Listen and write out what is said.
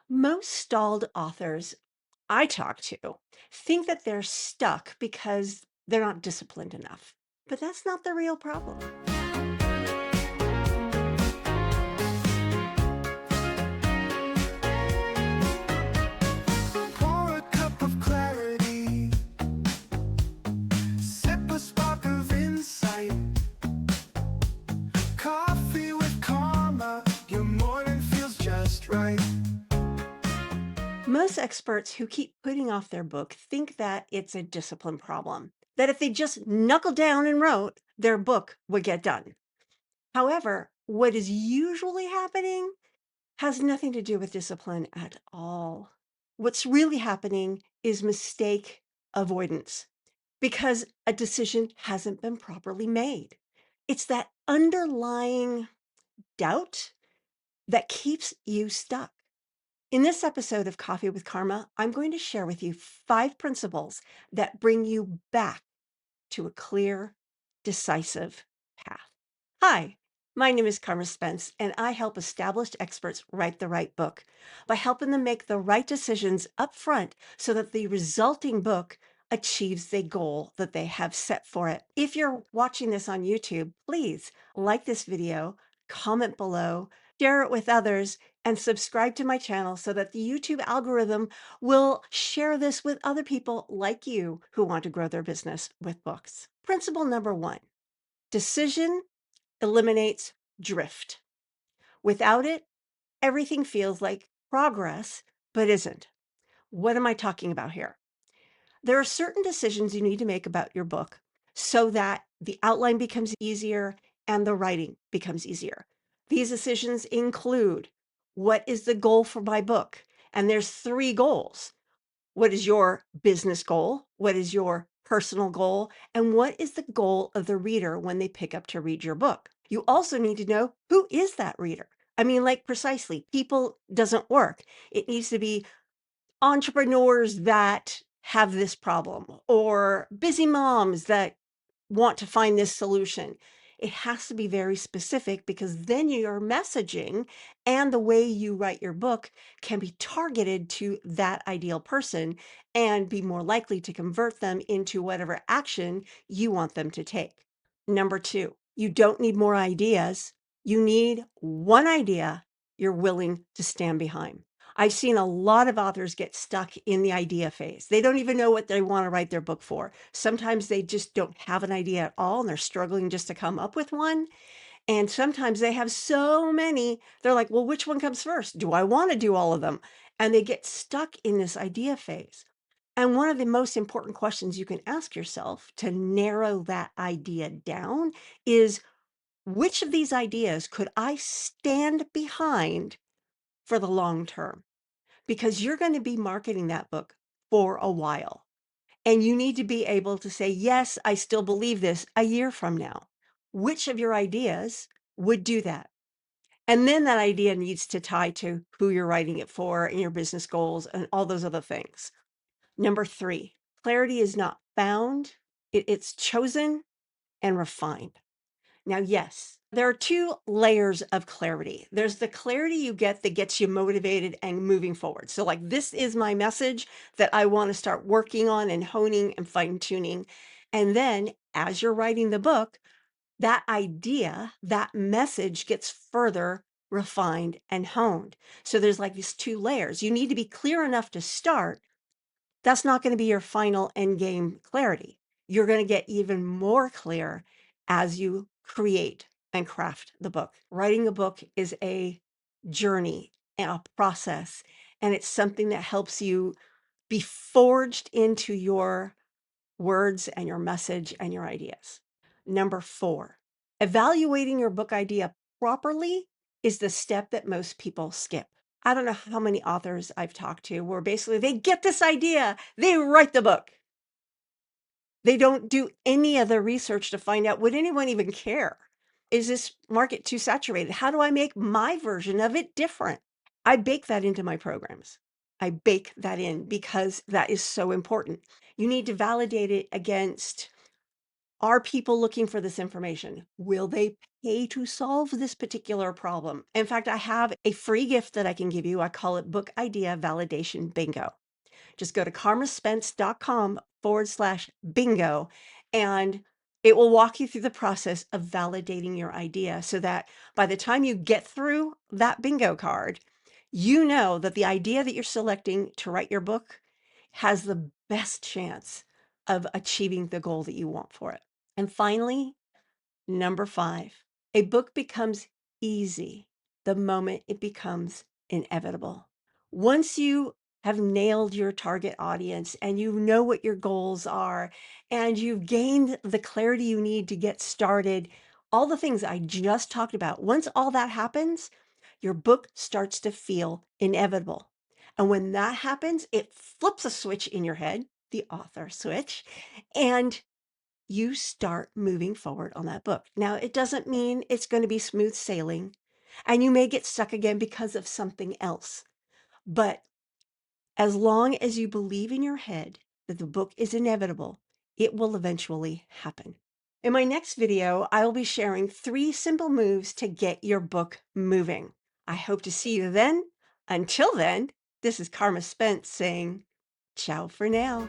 Most stalled authors I talk to think that they're stuck because they're not disciplined enough. But that's not the real problem. Pour a cup of clarity, sip a spark of insight. Coffee with Karma, your morning feels just right. Most experts who keep putting off their book think that it's a discipline problem, that if they just knuckled down and wrote, their book would get done. However, what is usually happening has nothing to do with discipline at all. What's really happening is mistake avoidance because a decision hasn't been properly made. It's that underlying doubt that keeps you stuck. In this episode of Coffee with Karma, I'm going to share with you 5 principles that bring you back to a clear, decisive path. Hi, my name is Carma Spence, and I help established experts write the right book by helping them make the right decisions up front so that the resulting book achieves the goal that they have set for it. If you're watching this on YouTube, please like this video, comment below, share it with others, and subscribe to my channel so that the YouTube algorithm will share this with other people like you who want to grow their business with books. Principle number 1, decision eliminates drift. Without it, everything feels like progress, but isn't. What am I talking about here? There are certain decisions you need to make about your book so that the outline becomes easier and the writing becomes easier. These decisions include, what is the goal for my book? And there's 3 goals. What is your business goal? What is your personal goal? And what is the goal of the reader when they pick up to read your book? You also need to know, who is that reader? I mean, like, precisely, people doesn't work. It needs to be entrepreneurs that have this problem or busy moms that want to find this solution. It has to be very specific because then your messaging and the way you write your book can be targeted to that ideal person and be more likely to convert them into whatever action you want them to take. Number 2, you don't need more ideas. You need one idea you're willing to stand behind. I've seen a lot of authors get stuck in the idea phase. They don't even know what they want to write their book for. Sometimes they just don't have an idea at all and they're struggling just to come up with one. And sometimes they have so many, they're like, well, which one comes first? Do I want to do all of them? And they get stuck in this idea phase. And one of the most important questions you can ask yourself to narrow that idea down is, which of these ideas could I stand behind for the long term? Because you're going to be marketing that book for a while. And you need to be able to say, yes, I still believe this a year from now. Which of your ideas would do that? And then that idea needs to tie to who you're writing it for and your business goals and all those other things. Number 3, clarity is not found, it's chosen and refined. Now, yes, there are 2 layers of clarity. There's the clarity you get that gets you motivated and moving forward. So, like, this is my message that I want to start working on and honing and fine tuning. And then as you're writing the book, that idea, that message gets further refined and honed. So there's like these 2 layers. You need to be clear enough to start. That's not going to be your final end game clarity. You're going to get even more clear as you create and craft the book. Writing a book is a journey and a process, and it's something that helps you be forged into your words and your message and your ideas. Number 4, evaluating your book idea properly is the step that most people skip. I don't know how many authors I've talked to where basically they get this idea, they write the book. They don't do any other research to find out, would anyone even care? Is this market too saturated? How do I make my version of it different? I bake that into my programs. I bake that in because that is so important. You need to validate it against Are people looking for this information? Will they pay to solve this particular problem? In fact, I have a free gift that I can give you. I call it Book Idea Validation Bingo. Just go to karmaspence.com/bingo, and it will walk you through the process of validating your idea so that by the time you get through that bingo card, you know that the idea that you're selecting to write your book has the best chance of achieving the goal that you want for it. And finally, number 5, a book becomes easy the moment it becomes inevitable. Once you have nailed your target audience and you know what your goals are and you've gained the clarity you need to get started, all the things I just talked about, once all that happens, your book starts to feel inevitable. And when that happens, it flips a switch in your head, the author switch, and you start moving forward on that book. Now, it doesn't mean it's going to be smooth sailing, and you may get stuck again because of something else. But as long as you believe in your head that the book is inevitable, it will eventually happen. In my next video, I will be sharing 3 simple moves to get your book moving. I hope to see you then. Until then, this is Karma Spence saying, ciao for now.